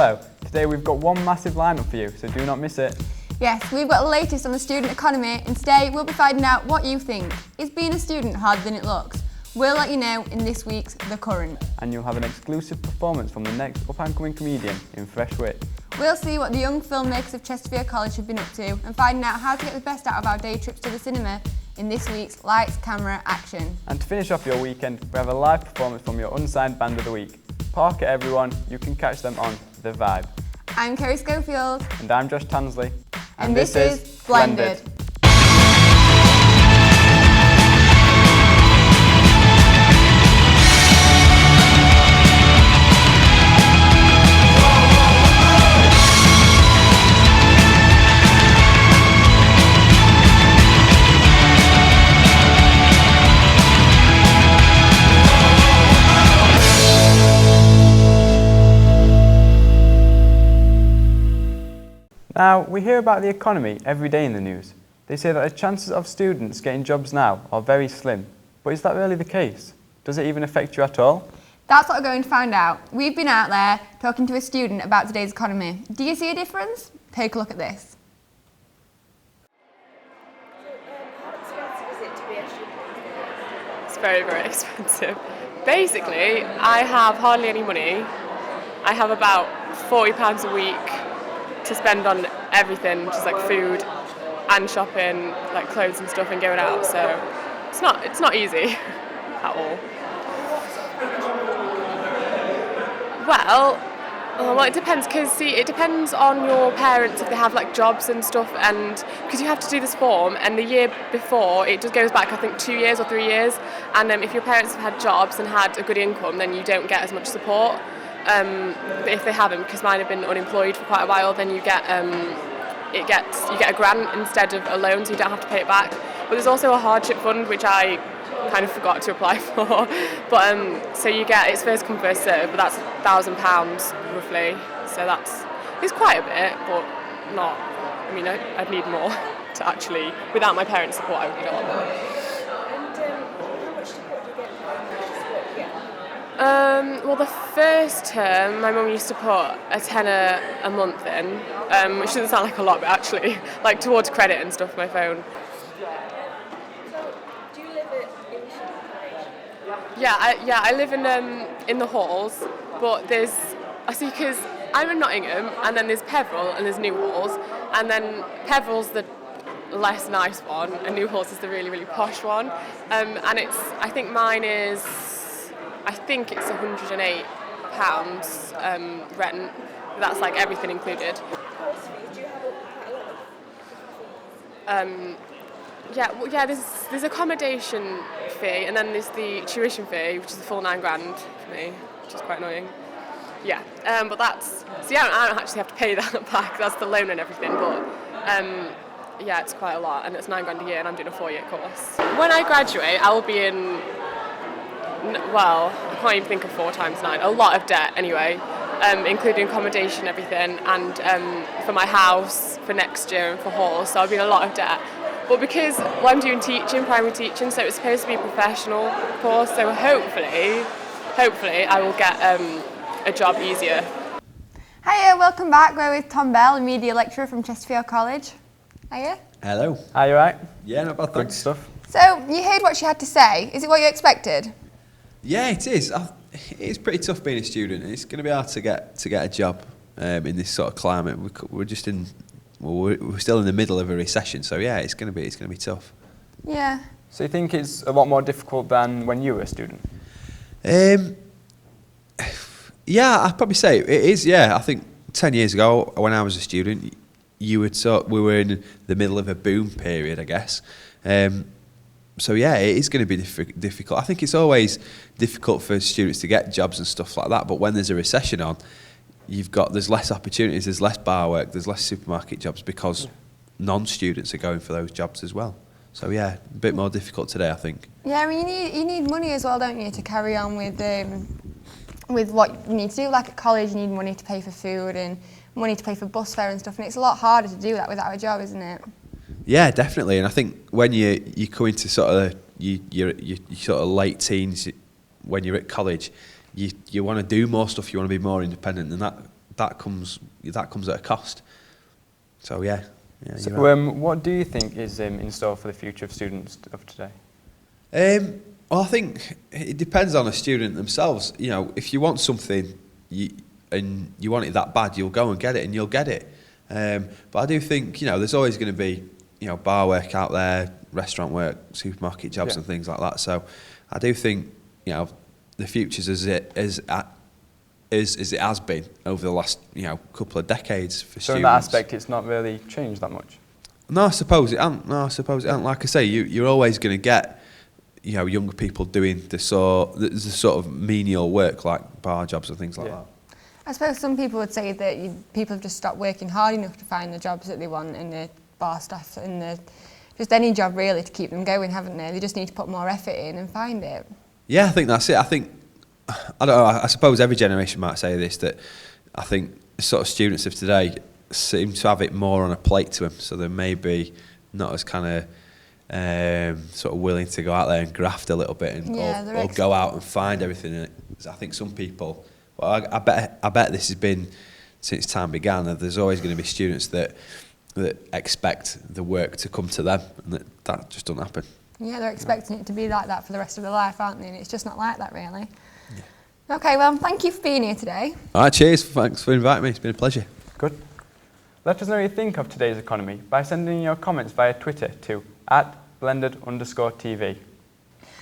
Hello, today we've got one massive lineup for you, so do not miss it. Yes, we've got the latest on the student economy, and today we'll be finding out what you think. Is being a student harder than it looks? We'll let you know in this week's The Current. And you'll have an exclusive performance from the next up-and-coming comedian in Fresh Wit. We'll see what the young filmmakers of Chesterfield College have been up to and finding out how to get the best out of our day trips to the cinema in this week's Lights, Camera, Action. And to finish off your weekend, we have a live performance from your unsigned band of the week. Park it everyone, you can catch them on The Vibe. I'm Kerry Schofield. And I'm Josh Tansley. And this is Blended. Now, we hear about the economy every day in the news. They say that the chances of students getting jobs now are very slim. But is that really the case? Does it even affect you at all? That's what we're going to find out. We've been out there talking to a student about today's economy. Do you see a difference? Take a look at this. How expensive is it to be a student? It's very, very expensive. Basically, I have hardly any money. I have about £40 a week to spend on everything, just like food and shopping, like clothes and stuff, and going out. So it's not easy at all. Well, it depends, because it depends on your parents if they have like jobs and stuff, and because you have to do this form, and the year before it just goes back, I think 2 years or 3 years, and if your parents have had jobs and had a good income, then you don't get as much support. But if they haven't, because mine have been unemployed for quite a while, then you get you get a grant instead of a loan, so you don't have to pay it back. But there's also a hardship fund, which I kind of forgot to apply for. But so you get, it's first come first serve, but that's £1,000 roughly. So it's quite a bit, but not. I mean, I'd need more to actually. Without my parents' support, I would need a lot more. And how much support do you get from the school? Well, the first term, my mum used to put a tenner a month in, which doesn't sound like a lot, but actually, like towards credit and stuff for my phone. So, do you live in College? Yeah, I live in the halls, but because I'm in Nottingham, and then there's Peveril and there's New Halls, and then Peveril's the less nice one, and New Halls is the really, really posh one, and I think mine is. I think it's £108 rent. That's like everything included. Course fees, do you have quite a lot of fees? There's accommodation fee, and then there's the tuition fee, which is the full £9,000 for me, which is quite annoying. Yeah, but I don't actually have to pay that back. That's the loan and everything, but it's quite a lot, and it's £9,000 a year, and I'm doing a 4-year course. When I graduate, I will be in. Well, I can't even think of 4 times 9. A lot of debt anyway, including accommodation, everything, and for my house for next year and for halls. So I'll be in a lot of debt. But because I'm doing teaching, primary teaching, so it's supposed to be a professional course. So hopefully, I will get a job easier. Hiya, welcome back. We're with Tom Bell, a media lecturer from Chesterfield College. Hiya. Hello. Are you right? Yeah, not bad, Good thanks. stuff. So, you heard what she had to say. Is it what you expected? Yeah, it is. It's pretty tough being a student. It's going to be hard to get a job in this sort of climate. We're still in the middle of a recession, so yeah, it's going to be tough. Yeah. So you think it's a lot more difficult than when you were a student? Yeah, I'd probably say it is. Yeah, I think 10 years ago when I was a student, we were in the middle of a boom period, I guess. So yeah, it is going to be difficult. I think it's always difficult for students to get jobs and stuff like that. But when there's a recession on, there's less opportunities, there's less bar work, there's less supermarket jobs because non-students are going for those jobs as well. So yeah, a bit more difficult today, I think. Yeah, I mean, you need money as well, don't you, to carry on with what you need to do. Like at college, you need money to pay for food and money to pay for bus fare and stuff, and it's a lot harder to do that without a job, isn't it? Yeah, definitely. And I think when you come into sort of your sort of late teens, when you're at college, you want to do more stuff, you want to be more independent, and that that comes at a cost. So yeah. Yeah, So, you're right. what do you think is in store for the future of students of today? Well, I think it depends on the student themselves. You know, if you want something and you want it that bad, you'll go and get it, and you'll get it. But I do think, you know, there's always going to be, you know, bar work out there, restaurant work, supermarket jobs, Yeah. and things like that. So I do think, you know, the future's as it has been over the last, you know, couple of decades for So students. in that aspect, it's not really changed that much. No, I suppose it ain't. Like I say, you're always going to get, you know, younger people doing the sort of menial work like bar jobs and things like Yeah. that. I suppose some people would say that people have just stopped working hard enough to find the jobs that they want in the bar staff and just any job really to keep them going, haven't they? They just need to put more effort in and find it. Yeah, I think that's it. I don't know, I suppose every generation might say this, that I think the sort of students of today seem to have it more on a plate to them, so they're maybe not as kind of sort of willing to go out there and graft a little bit and Yeah, or go out and find everything. And I think some people, well, I bet this has been since time began, that there's always going to be students that expect the work to come to them, and that just doesn't happen. Yeah, they're expecting it to be like that for the rest of their life, aren't they? And it's just not like that, really. Yeah. Okay, well, thank you for being here today. All right, cheers. Thanks for inviting me. It's been a pleasure. Good. Let us know what you think of today's economy by sending your comments via Twitter to @blended_TV.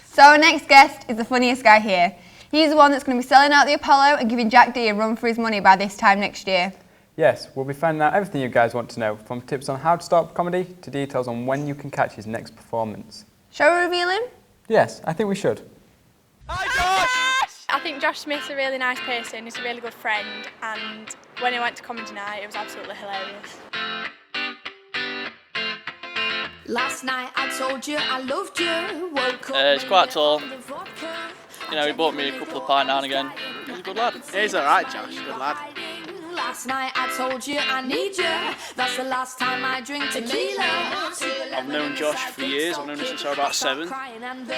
So our next guest is the funniest guy here. He's the one that's going to be selling out the Apollo and giving Jack D a run for his money by this time next year. Yes, we'll be finding out everything you guys want to know, from tips on how to start up comedy to details on when you can catch his next performance. Shall we reveal him? Yes, I think we should. I think Josh Smith's a really nice person, he's a really good friend, and when I went to comedy night it was absolutely hilarious. Last night I told you I loved you. Woke up He's quite baby, tall. on the vodka. You know, he bought me a couple of pints now and again. He's a good lad. He's alright, Josh, good lad. Last night I told you I need you. That's the last time I drink tequila. I've known Josh for years. I've known him since I was about 7.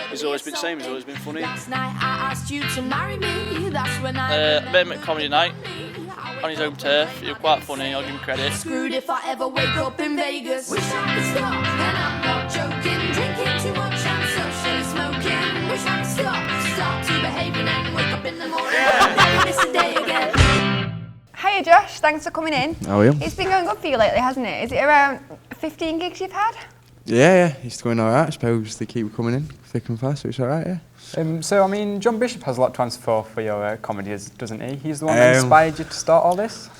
He's always been the same. He's always been funny. Last night I asked you to marry me. That's when I Met him at comedy night on his home turf. He was quite funny. I'll give him credit. screwed if I ever wake up in Vegas. Wish I could stop, and I'm not joking. Drinking too much and socially smoking. Wish I could start to behaving and wake up in the morning. Never miss a day again. Hiya Josh, thanks for coming in. How are you? It's been going good for you lately, hasn't it? Is it around 15 gigs you've had? Yeah, it's going alright. I suppose they keep coming in thick and fast, so it's alright, yeah. So, I mean, John Bishop has a lot to answer for your comedies, doesn't he? He's the one that inspired you to start all this?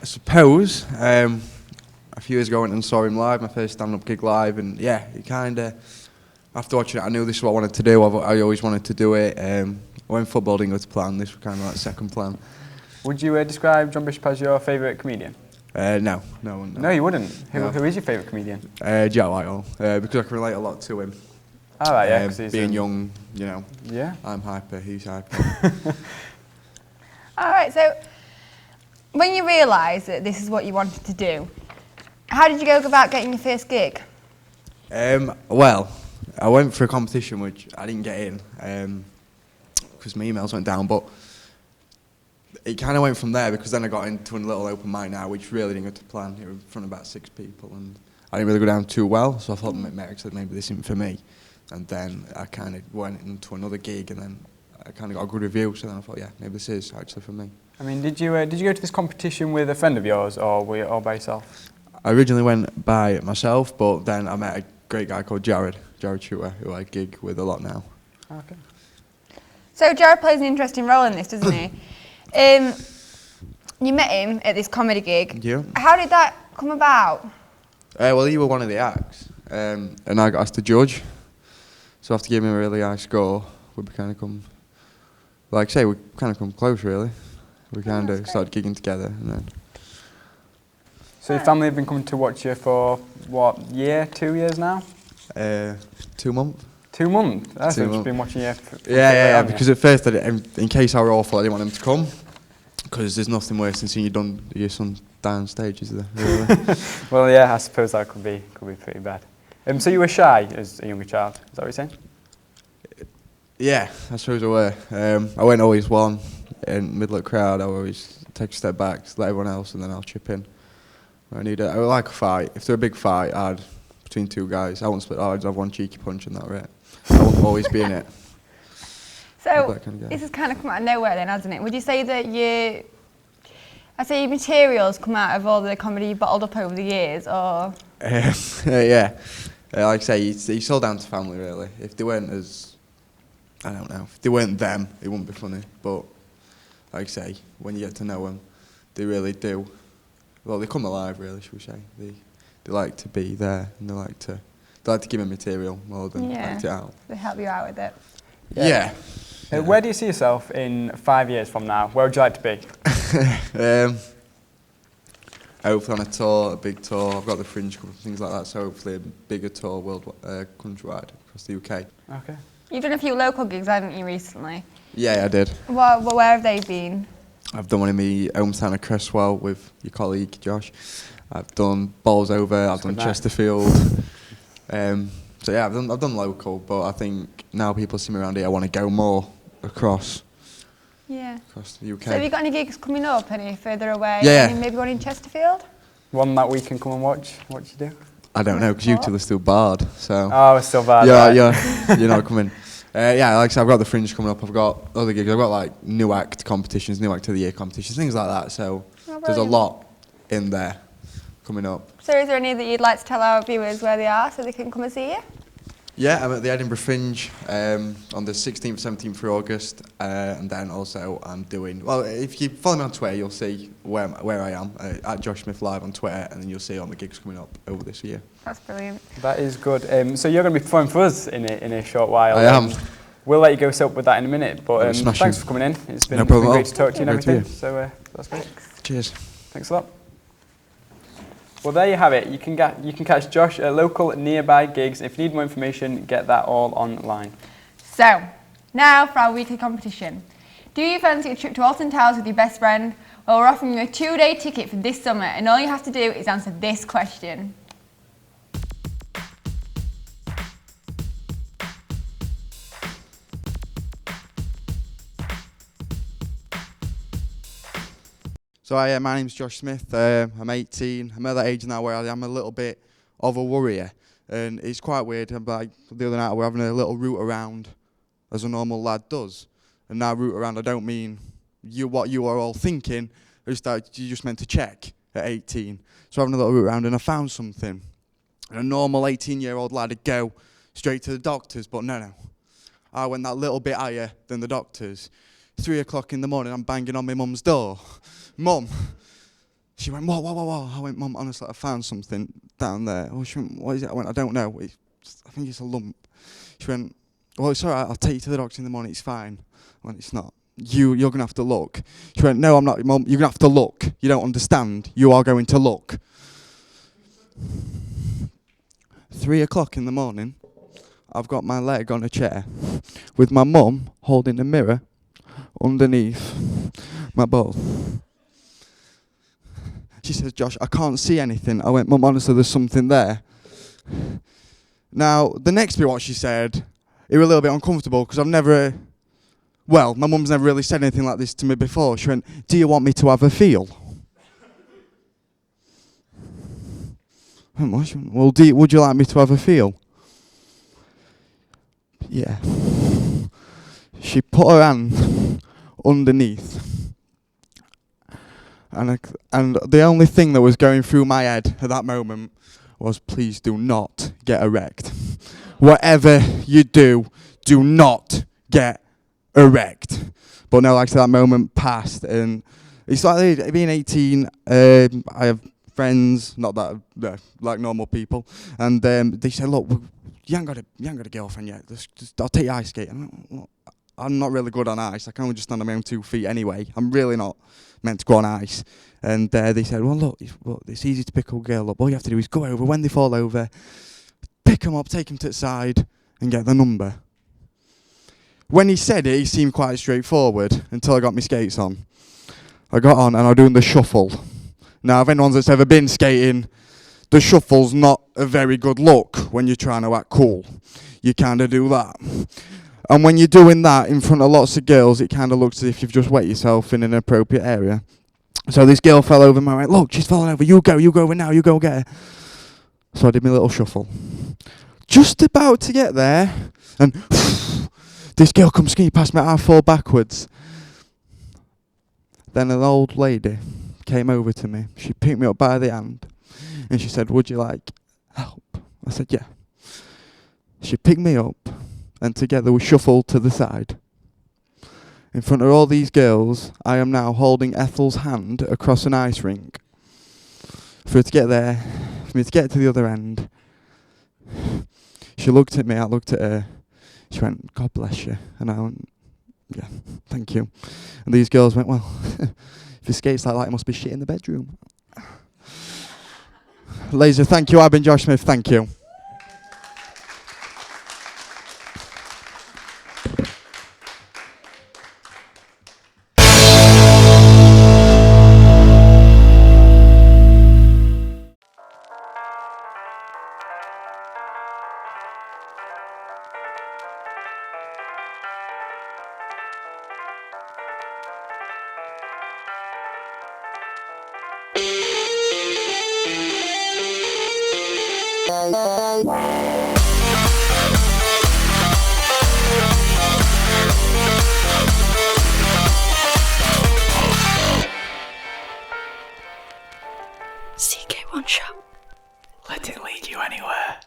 I suppose, a few years ago I went and saw him live, my first stand-up gig live, and yeah, it kind of, after watching it, I knew this is what I wanted to do. I always wanted to do it. When football didn't go to plan, this was kind of like second plan. Would you describe John Bishop as your favourite comedian? No. No, you wouldn't. No. Who is your favourite comedian? Jack Whitehall, because I can relate a lot to him. All right, yeah. 'Cause he's, Being young, you know, Yeah. I'm hyper, he's hyper. All right, so when you realised that this is what you wanted to do, how did you go about getting your first gig? Well, I went for a competition which I didn't get in because my emails went down, but it kind of went from there because then I got into a little open mic now, which really didn't go to plan. It was in front of about 6 people, and I didn't really go down too well, so I thought Merrick said maybe this isn't for me. And then I kind of went into another gig, and then I kind of got a good review, so then I thought, yeah, maybe this is actually for me. I mean, did you go to this competition with a friend of yours, or were you all by yourself? I originally went by myself, but then I met a great guy called Jared Shooter, who I gig with a lot now. Okay. So Jared plays an interesting role in this, doesn't he? You met him at this comedy gig. Yeah. How did that come about? Well, he was one of the acts, and I got asked to judge. So after giving him a really high score, we kind of come, like I say, we kind of come close, really. We kind of started gigging together, and then. So your family have been coming to watch you for, what, 2 years now? 2 months. 2 months? That's 2 just months. been watching you. Yeah, because at first, in case I were awful, I didn't want them to come. Because there's nothing worse than seeing your son down stage, is there? Really? Well, yeah, I suppose that could be pretty bad. So you were shy as a younger child, is that what you're saying? Yeah, I suppose I were. I weren't always one in middle of the crowd, I always take a step back, let everyone else, and then I'll chip in. I would like a fight. If they're a big fight, between two guys, I won't split. I'd have one cheeky punch and that right. I won't always be in it. So That kind of guy. this has kind of come out of nowhere then, hasn't it? Would you say that your materials come out of all the comedy you've bottled up over the years, or? Yeah. Like I say, it's all down to family, really. If they weren't I don't know, if they weren't them, it wouldn't be funny. But, like I say, when you get to know them, they really do. Well, they come alive, really, should we say. They like to be there, and they like to give them material more than act it out. They help you out with it. Yeah. Where do you see yourself in 5 years from now? Where would you like to be? Hopefully on a tour, a big tour. I've got the Fringe Cup and things like that, so hopefully a bigger tour countrywide across the UK. Okay. You've done a few local gigs, haven't you, recently? Yeah, I did. Where have they been? I've done one in my hometown of Cresswell with your colleague Josh. I've done Balls Over, I've done nice. Chesterfield. So yeah, I've done local, but I think now people see me around here, I want to go more across the UK. So have you got any gigs coming up, any further away? Yeah. Maybe one in Chesterfield? One that we can come and watch you do? I don't know, because you two are still barred, so... Oh, it's still bad. You're not coming. Yeah, like I said, I've got the Fringe coming up, I've got other gigs, I've got like new act competitions, new act of the year competitions, things like that, so there's a brilliant. lot in there coming up. So is there any that you'd like to tell our viewers where they are so they can come and see you? Yeah, I'm at the Edinburgh Fringe on the 16th, 17th of August, and then also I'm doing, well, if you follow me on Twitter, you'll see where I am, at Josh Smith Live on Twitter, and then you'll see all my gigs coming up over this year. That's brilliant. That is good. So you're going to be performing for us in a short while. I am. We'll let you go set up with that in a minute, but smashing. thanks for coming in. It's been, No problem great at to all. talk to you and Great to everything. be So that's great. Cheers. Thanks a lot. Well, there you have it. You can catch Josh at local nearby gigs. If you need more information, get that all online. So, now for our weekly competition. Do you fancy a trip to Alton Towers with your best friend? Well, we're offering you a 2-day ticket for this summer, and all you have to do is answer this question. So my name's Josh Smith, I'm 18, I'm at that age now where I am a little bit of a worrier, and it's quite weird. Like the other night we're having a little route around as a normal lad does, and now route around I don't mean what you are all thinking, it's that you just meant to check at 18. So having a little route around and I found something, and a normal 18-year-old lad would go straight to the doctors, but no. I went that little bit higher than the doctors. 3 o'clock in the morning, I'm banging on my mum's door. Mum. She went, what? I went, Mum, honestly, I found something down there. Oh, she went, what is it? I went, I don't know. I think it's a lump. She went, well, it's all right. I'll take you to the doctor in the morning. It's fine. I went, it's not. You're going to have to look. She went, no, I'm not, Mum. You're going to have to look. You don't understand. You are going to look. 3 o'clock in the morning, I've got my leg on a chair with my mum holding a mirror underneath my ball. She says, Josh, I can't see anything. I went, Mum, honestly, there's something there. Now, the next bit what she said, it was a little bit uncomfortable because my mum's never really said anything like this to me before. She went, do you want me to have a feel? I went, what? She went, well, would you like me to have a feel? Yeah. She put her hand underneath. And the only thing that was going through my head at that moment was, please do not get erect. Whatever you do not get erect. But no, like that moment passed, and it's like being 18. I have friends, not that like normal people, and they said, look, you ain't got a girlfriend yet. I'll take you ice skating. I'm not really good on ice. I can only just stand on my own 2 feet anyway. I'm really not meant to go on ice. And they said, well, look, it's easy to pick a girl up. All you have to do is go over. When they fall over, pick them up, take them to the side, and get the number. When he said it, he seemed quite straightforward until I got my skates on. I got on and I was doing the shuffle. Now, if anyone that's ever been skating, the shuffle's not a very good look when you're trying to act cool. You kind of do that. And when you're doing that in front of lots of girls, it kind of looks as if you've just wet yourself in an appropriate area. So this girl fell over and I went, look, she's falling over. You go over now. You go get her. So I did my little shuffle. Just about to get there, and this girl comes skiing past me. I fall backwards. Then an old lady came over to me. She picked me up by the hand, and she said, would you like help? I said, yeah. She picked me up, and together we shuffled to the side. In front of all these girls, I am now holding Ethel's hand across an ice rink. For her to get there, for me to get to the other end. She looked at me, I looked at her. She went, God bless you. And I went, yeah, thank you. And these girls went, well, if he skates like that, it must be shit in the bedroom. Ladies, thank you. I've been Josh Smith. Thank you. CK1 Show. Let it lead you anywhere.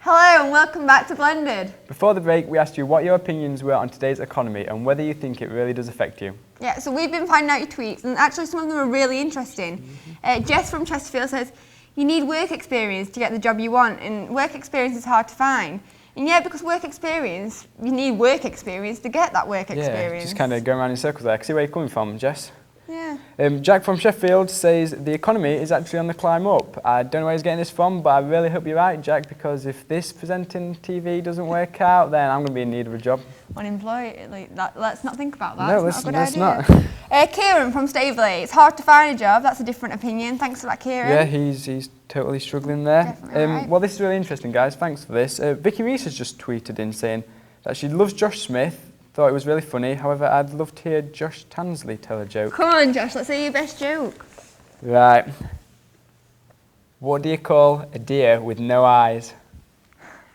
Hello and welcome back to Blended. Before the break, we asked you what your opinions were on today's economy and whether you think it really does affect you. Yeah, so we've been finding out your tweets, and actually some of them are really interesting. Jess from Chesterfield says, you need work experience to get the job you want, and work experience is hard to find. And yeah, because work experience, you need work experience to get that work experience. Yeah, just kind of going around in circles there. I can see where you're coming from, Jess. Yeah. Jack from Sheffield says the economy is actually on the climb up. I don't know where he's getting this from, but I really hope you're right, Jack, because if this presenting TV doesn't work out, then I'm going to be in need of a job. Unemployed, like that, let's not think about that. No, it's not a let's good not. idea. Kieran from Staveley, it's hard to find a job. That's a different opinion. Thanks for that, Kieran. Yeah, he's totally struggling there. Definitely right. Well, this is really interesting, guys. Thanks for this. Vicky Reese has just tweeted in saying that she loves Josh Smith, thought it was really funny. However, I'd love to hear Josh Tansley tell a joke. Come on, Josh, let's hear your best joke. Right. What do you call a deer with no eyes?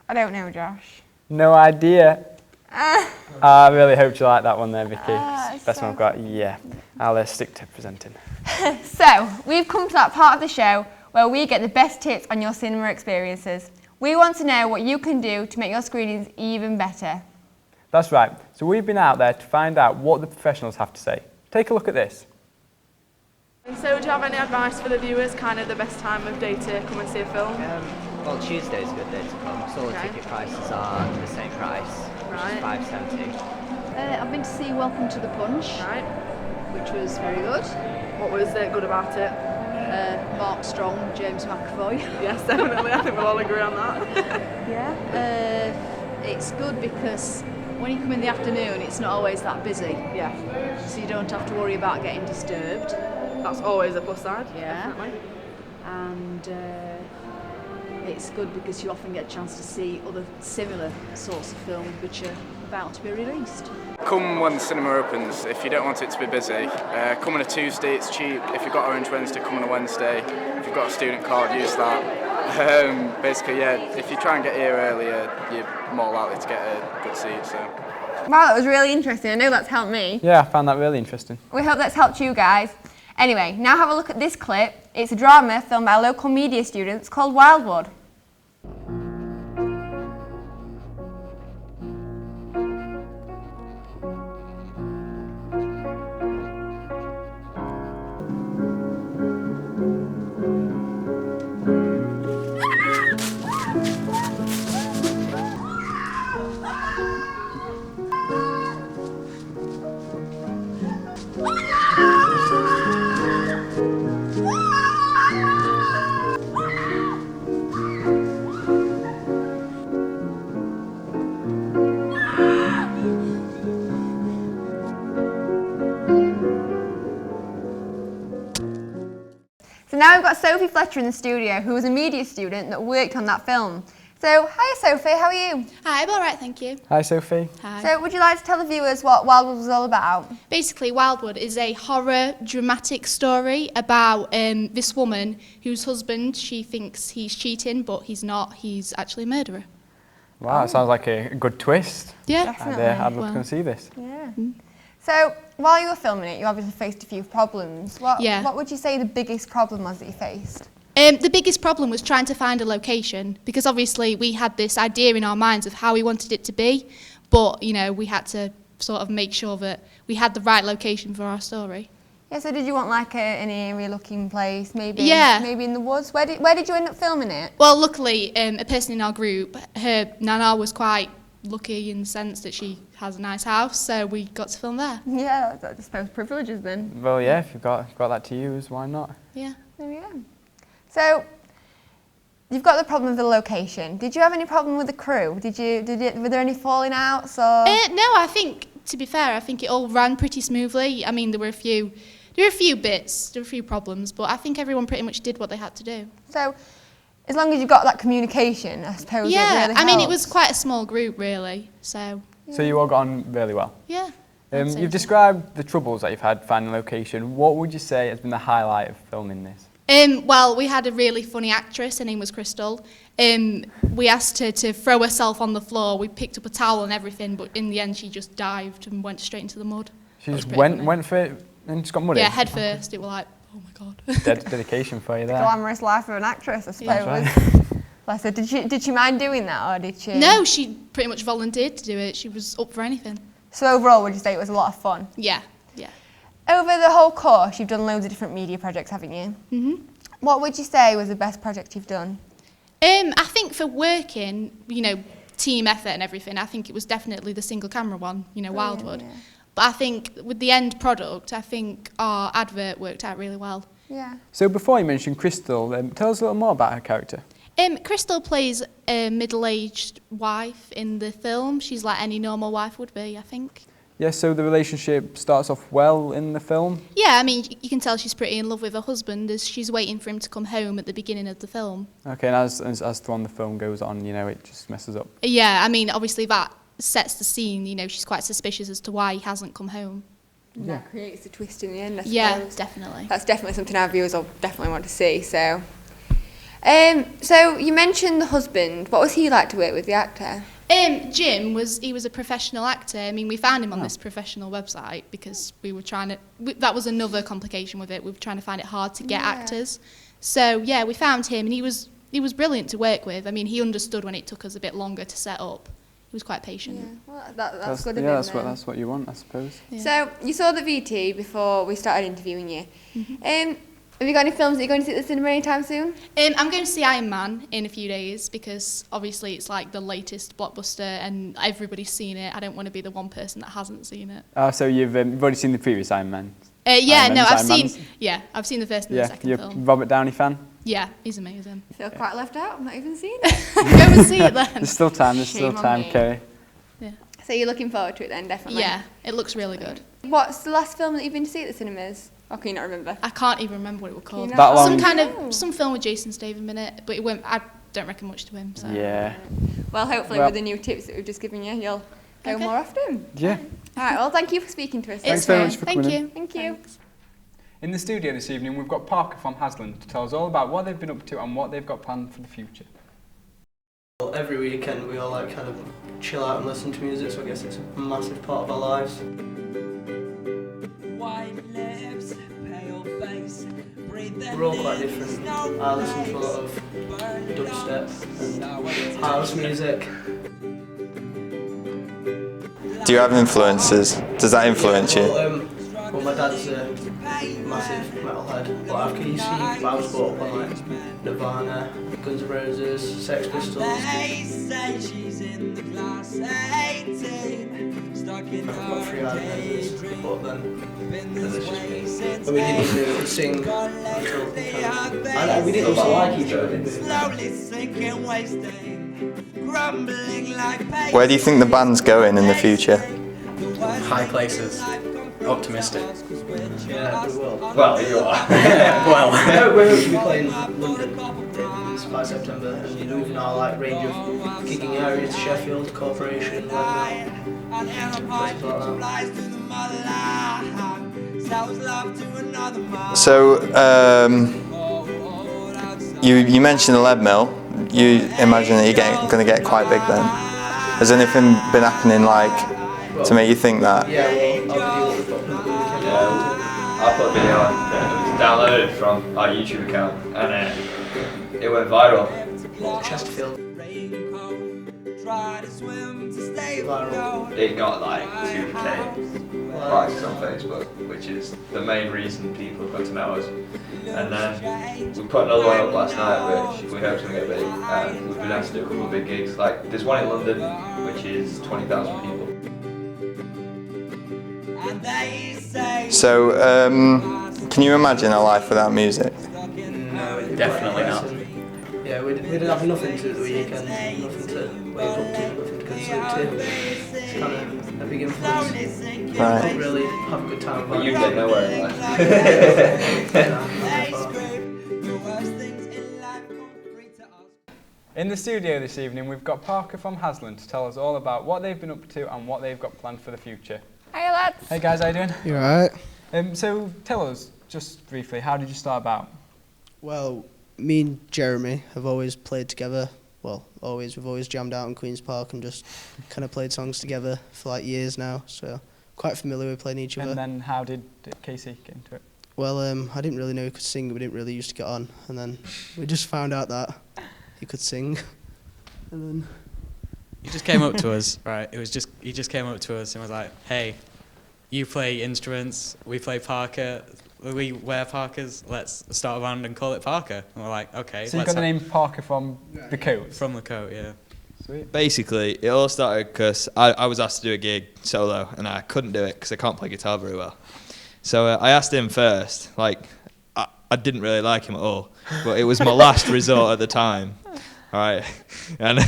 I don't know, Josh. No idea. I really hope you like that one there, Vicky. It's the best one I've got. Yeah, I'll stick to presenting. So, we've come to that part of the show where we get the best tips on your cinema experiences. We want to know what you can do to make your screenings even better. That's right. So we've been out there to find out what the professionals have to say. Take a look at this. And so do you have any advice for the viewers, kind of the best time of day to come and see a film? Well, Tuesday's a good day to come, so all the ticket prices are the same price, which is £5.70. I've been to see Welcome to the Punch, Right. which was very good. What was good about it? Mark Strong, James McAvoy. Yes, definitely. I think we'll all agree on that. Yeah. It's good because when you come in the afternoon, it's not always that busy. Yeah. So you don't have to worry about getting disturbed. That's always a plus side. Yeah. Definitely. And it's good because you often get a chance to see other similar sorts of films which are about to be released. Come when the cinema opens. If you don't want it to be busy, come on a Tuesday, it's cheap. If you've got Orange Wednesday, come on a Wednesday. If you've got a student card, use that. Basically, yeah, if you try and get here earlier, you're more likely to get a good seat. So. Wow, that was really interesting. I know that's helped me. Yeah, I found that really interesting. We hope that's helped you guys. Anyway, now have a look at this clip. It's a drama filmed by local media students called Wildwood. now we've got Sophie Fletcher in the studio, who was a media student that worked on that film. So, hi Sophie, how are you? Hi, I'm all right, thank you. Hi, Sophie. Hi. So, would you like to tell the viewers what Wildwood was all about? Basically, Wildwood is a horror, dramatic story about this woman whose husband, she thinks he's cheating, but he's not. He's actually a murderer. Wow, that sounds like a good twist. Yeah. Definitely. I'd love to go see this. Yeah. So, while you were filming it, you obviously faced a few problems. What would you say the biggest problem was that you faced? The biggest problem was trying to find a location, because obviously we had this idea in our minds of how we wanted it to be, but, you know, we had to sort of make sure that we had the right location for our story. Yeah, so did you want like an eerie-looking place, maybe in the woods? Where did you end up filming it? Well, luckily, a person in our group, her nana was quite lucky in the sense that she has a nice house, so we got to film there. Yeah, I suppose privileges then. Well, yeah, if you've got that to use, why not? Yeah. There we go. So, you've got the problem with the location. Did you have any problem with the crew? Were there any falling outs or? No, I think, to be fair, I think it all ran pretty smoothly. I mean, there were a few problems, but I think everyone pretty much did what they had to do. So, as long as you got that communication, I suppose. Yeah, it really I mean, it helps. was quite a small group, really. So. So you all got on really well. Yeah. I'd say You've so. described the troubles that you've had finding a location. What would you say has been the highlight of filming this? Well, we had a really funny actress, her name was Crystal. We asked her to throw herself on the floor. We picked up a towel and everything, but in the end she just dived and went straight into the mud. She just went for it and just got muddy? Yeah, head first. It was like, oh my God. Dedication for you there. Glamorous life of an actress, I suppose. That's right. Bless her. Did she mind doing that, or did she? No, she pretty much volunteered to do it. She was up for anything. So overall, would you say it was a lot of fun? Yeah. Over the whole course, you've done loads of different media projects, haven't you? Mhm. What would you say was the best project you've done? I think for working, you know, team effort and everything, I think it was definitely the single camera one, you know, Wildwood. Yeah. But I think with the end product, I think our advert worked out really well. Yeah. So before you mentioned Crystal, tell us a little more about her character. Crystal plays a middle-aged wife in the film. She's like any normal wife would be, I think. Yeah, so the relationship starts off well in the film. Yeah, I mean, you can tell she's pretty in love with her husband as she's waiting for him to come home at the beginning of the film. Okay, and as the film goes on, you know, it just messes up. Yeah, I mean, obviously that sets the scene, you know, she's quite suspicious as to why he hasn't come home. Yeah. That creates a twist in the end, I suppose. Yeah, definitely. That's definitely something our viewers will definitely want to see, so. So you mentioned the husband. What was he like to work with, the actor? Jim was a professional actor. I mean, we found him on this professional website because we were trying to, that was another complication with it. We were trying to find it hard to get actors. So yeah, we found him and he was brilliant to work with. I mean, he understood when it took us a bit longer to set up. He was quite patient. Yeah, well, that's good of yeah, him. that's what you want, I suppose. Yeah. So you saw the VT before we started interviewing you. Have you got any films that you're going to see at the cinema anytime soon? I'm going to see Iron Man in a few days because obviously it's like the latest blockbuster and everybody's seen it. I don't want to be the one person that hasn't seen it. Oh, so you've already seen the previous Iron Man? Yeah, Iron no, Man's I've Iron seen. Man's? Yeah, I've seen the first and the second you're film. Robert Downey fan? Yeah, he's amazing. I feel quite left out. I've not even seen it. Go and see it then. There's still time. Shame on me. Kerry. Yeah. So you're looking forward to it then, definitely? Yeah, it looks really good. What's the last film that you've been to see at the cinemas? Or can you not remember? I can't even remember what it was called. Can you not? Some film with Jason Statham in it, but I don't reckon much to him. So. Yeah. Well, hopefully with the new tips that we've just given you, you'll go more often. Yeah. All right, well, thank you for speaking to us. Thanks very much for coming in. Thank you. In the studio this evening, we've got Parker from Hasland to tell us all about what they've been up to and what they've got planned for the future. Well, every weekend we all kind of chill out and listen to music, so I guess it's a massive part of our lives. We're all quite different. I listen to a lot of dubstep and house music. Do you have influences? Does that influence you? Well, my dad's a massive metalhead, but I was brought up on like Nirvana, Guns N' Roses, Sex Pistols. I've got 3 Iron Maidens, but then this is me. And we didn't even sing until we didn't like each other, did we? Where do you think the band's going in the future? High places. Optimistic. Yeah, we will. Well, you are. Well. No, we're hoping to be playing London by September and moving our like range of gigging areas to Sheffield, Corporation, places like that. So, you mentioned the lead mill. You imagine that you're going to get quite big then. Has anything been happening to make you think that? Yeah, well, I'll give you what we've got from the weekend. Yeah, I put a video on that was downloaded from our YouTube account and it went viral. Chesterfield. It got like 2k likes on Facebook, which is the main reason people got to know us. And then we put another one up last night, which we hope to get big, and we've been asked to do a couple of big gigs. Like there's one in London, which is 20,000 people. So, can you imagine a life without music? No, definitely not. Yeah, we didn't have nothing to do at the weekend, nothing to wake up to, nothing to go to sleep to. It's kind of a big influence. Right. Don't really have a good time. But you get nowhere in life. In the studio this evening, we've got Parker from Hasland to tell us all about what they've been up to and what they've got planned for the future. Hiya lads. Hey guys, how you doing? You alright? So tell us, just briefly, how did you start about? Well, me and Jeremy have always played together. Well, we've always jammed out in Queen's Park and just kind of played songs together for like years now, so quite familiar with playing each other. And then how did Casey get into it? Well, I didn't really know he could sing, we didn't really used to get on, and then we just found out that he could sing, and then... He just came up to us, right? He just came up to us and was like, "Hey, you play instruments, we play Parker, we wear Parkers, let's start a band and call it Parker." And we're like, okay. So you got the name Parker from the coat? From the coat, yeah. Sweet. Basically, it all started because I was asked to do a gig solo and I couldn't do it because I can't play guitar very well. So I asked him first, I didn't really like him at all, but it was my last resort at the time. All right, and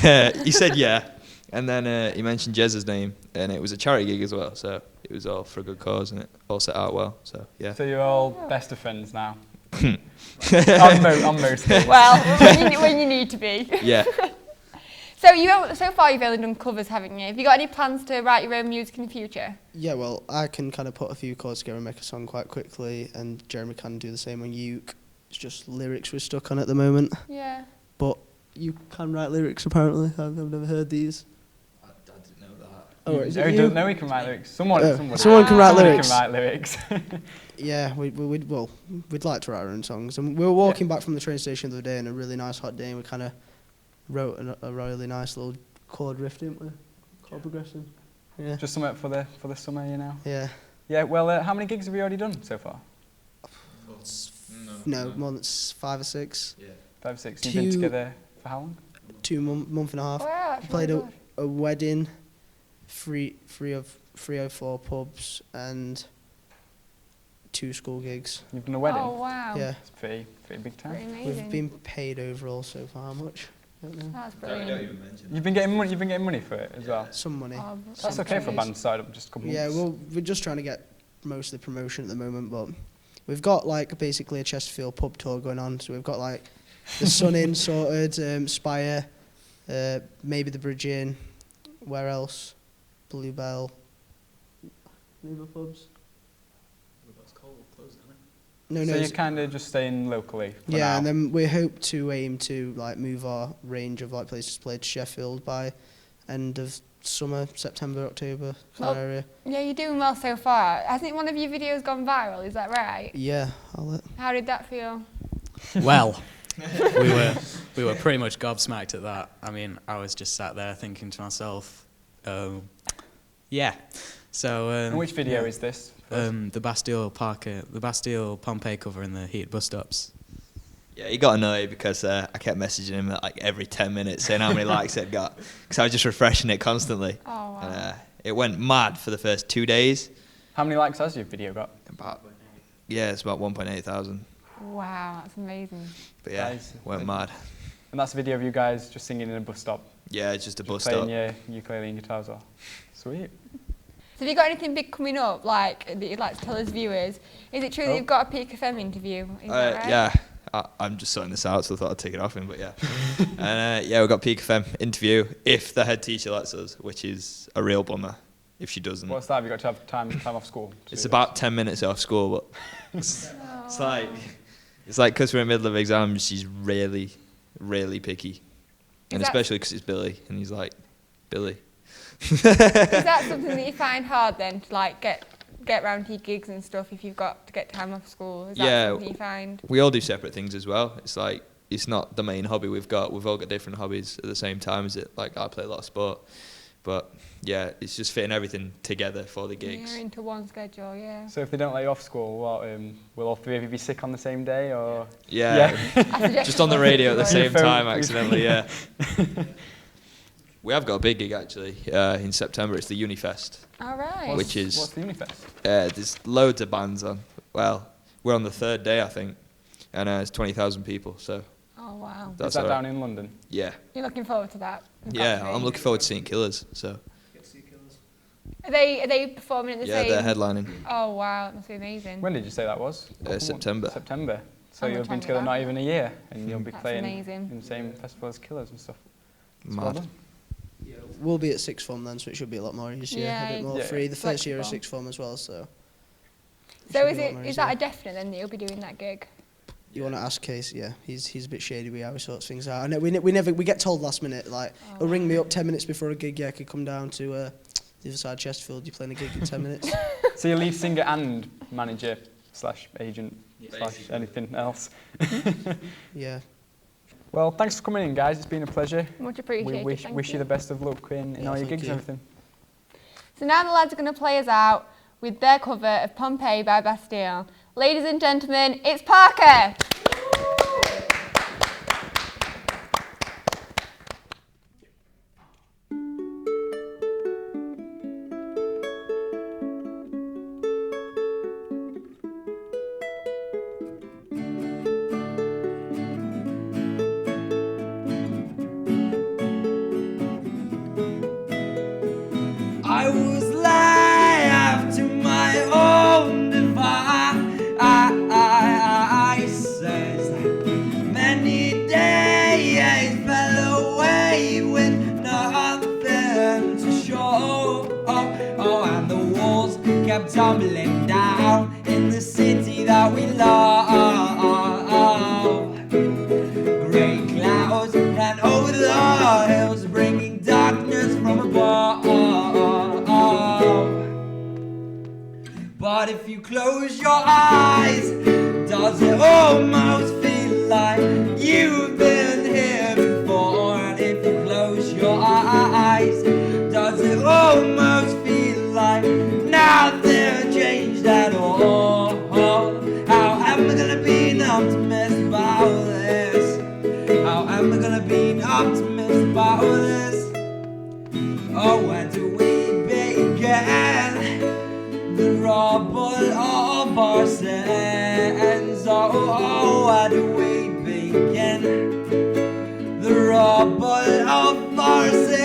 he said yeah, and then he mentioned Jez's name, and it was a charity gig as well, so it was all for a good cause, and it all set out well. So yeah. So you're all best of friends now. on most days. Well, when you need to be. Yeah. So far you've only done covers, haven't you? Have you got any plans to write your own music in the future? Yeah, well, I can kind of put a few chords together and make a song quite quickly, and Jeremy can do the same on uke. It's just lyrics we're stuck on at the moment. Yeah. But you can write lyrics, apparently. I've never heard these. I didn't know that. Oh, is no, it he you? doesn't know he can write lyrics. Someone can write somebody lyrics. can write lyrics. Yeah, we'd like to write our own songs. And we were walking back from the train station the other day on a really nice hot day, and we kind of wrote a really nice little chord riff, didn't we? Chord progression. Yeah. Just something for the summer, you know. Yeah. Yeah. Well, how many gigs have you already done so far? No, more than 5 or 6. Yeah. 5 or 6. You've been together for how long? 2 month and a half. Wow, We played a wedding, 304 pubs, and 2 school gigs. You've done a wedding? Oh wow. Yeah. It's pretty big time. Pretty amazing. We've been paid overall so far. How much? I don't know. That's brilliant. You've been getting money for it as well. Some money. Oh, That's okay for a band to start up just a couple Yeah, months. well, we're just trying to get mostly promotion at the moment, but we've got like basically a Chesterfield pub tour going on. So we've got like the Sun Inn sorted, Spire, maybe the Bridge Inn. Where else? Bluebell. Any other pubs? No, So you're kind of just staying locally for yeah, now. and then we hope to aim to like move our range of like places to play to Sheffield by end of summer, September, October kind of area. Yeah, you're doing well so far. I think one of your videos gone viral, is that right? Yeah, How did that feel? Well, we were pretty much gobsmacked at that. I mean, I was just sat there thinking to myself, yeah. So. And which video is this? The Bastille Pompeii cover in the heated bus stops. Yeah, he got annoyed because I kept messaging him like every 10 minutes saying how many likes it got, because I was just refreshing it constantly. Oh, wow. And, it went mad for the first 2 days. How many likes has your video got? It's about 1.8 thousand. Wow, that's amazing. But yeah, went mad. And that's a video of you guys just singing in a bus stop? Yeah, it's just a bus playing stop. your ukulele and guitars off. Sweet. So have you got anything big coming up, like that you'd like to tell us viewers? Is it true that you've got a Peak FM interview? Is that right? Yeah, I'm just sorting this out, so I thought I'd take it off him, but yeah. And yeah, we've got Peak FM interview if the head teacher lets us, which is a real bummer if she doesn't. What's that? Have you got to have time off school? It's about 10 minutes off school, but it's like because we're in the middle of exams, she's really, really picky. And especially because it's Billy, and he's like, Billy. Is that something that you find hard then, to like get round to your gigs and stuff if you've got to get time off school? Is that something you find? We all do separate things as well. It's like, it's not the main hobby we've got. We've all got different hobbies at the same time as it. Like, I play a lot of sport. But yeah, it's just fitting everything together for the gigs. Yeah, into one schedule, yeah. So if they don't let you off school, what, will all three of you be sick on the same day, or? Yeah. Just on the radio at the same time, accidentally, yeah. We have got a big gig actually in September. It's the Unifest. All right. What's the Unifest? There's loads of bands on. Well, we're on the third day, I think, and it's 20,000 people. So. Oh wow. Is that down in London? Yeah. You're looking forward to that? Yeah, I'm looking forward to seeing Killers. So. Are they performing at the same? Yeah, they're headlining. Oh wow, that must be amazing. When did you say that was? September. September. So I'm you've been on together that. not even a year, and you'll be That's playing amazing. in the same festival as Killers and stuff. It's Mad. well done. We'll be at sixth form then, so it should be a lot more easier, Yeah, a bit more yeah. free. The first year of Flexible. sixth form as well, so. So should be a lot more is that a easier. definite then that you'll be doing that gig? You want to ask Case? Yeah, he's a bit shady with how he sorts things out. And we get told last minute, like he'll ring me up 10 minutes before a gig. Yeah, I could come down to the other side of Chesterfield. You're playing a gig in 10 minutes. So you're lead singer and manager / agent / anything else. Yeah. Well, thanks for coming in, guys. It's been a pleasure. Much appreciated. We thank wish you the best of luck in all your thank gigs you. and everything. So now the lads are going to play us out with their cover of Pompeii by Bastille. Ladies and gentlemen, it's Parker. I was live to my own devices. Many days fell away with nothing to show. Oh, and the walls kept tumbling down in the city that we love. Grey clouds ran over the hills, bringing darkness from above. But if you close your eyes, does it almost feel like you've been here before? And if you close your eyes, does it almost feel like nothing changed at all? How am I gonna be an optimist about this? How am I gonna be an optimist about this? Oh, where do we begin? The rubble of our sins. Oh, where do we begin? The rubble of our sins.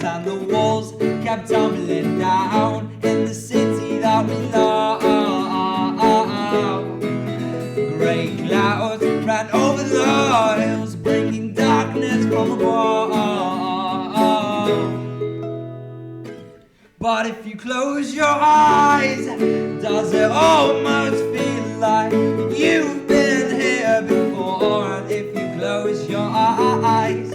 And the walls kept tumbling down in the city that we love. Grey clouds ran over the hills, bringing darkness from above. But if you close your eyes, does it almost feel like you've been here before? And if you close your eyes,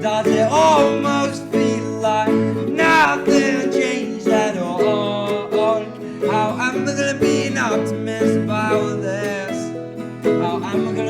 does it almost feel like nothing changed at all? How am I gonna be an optimist about this? How am I gonna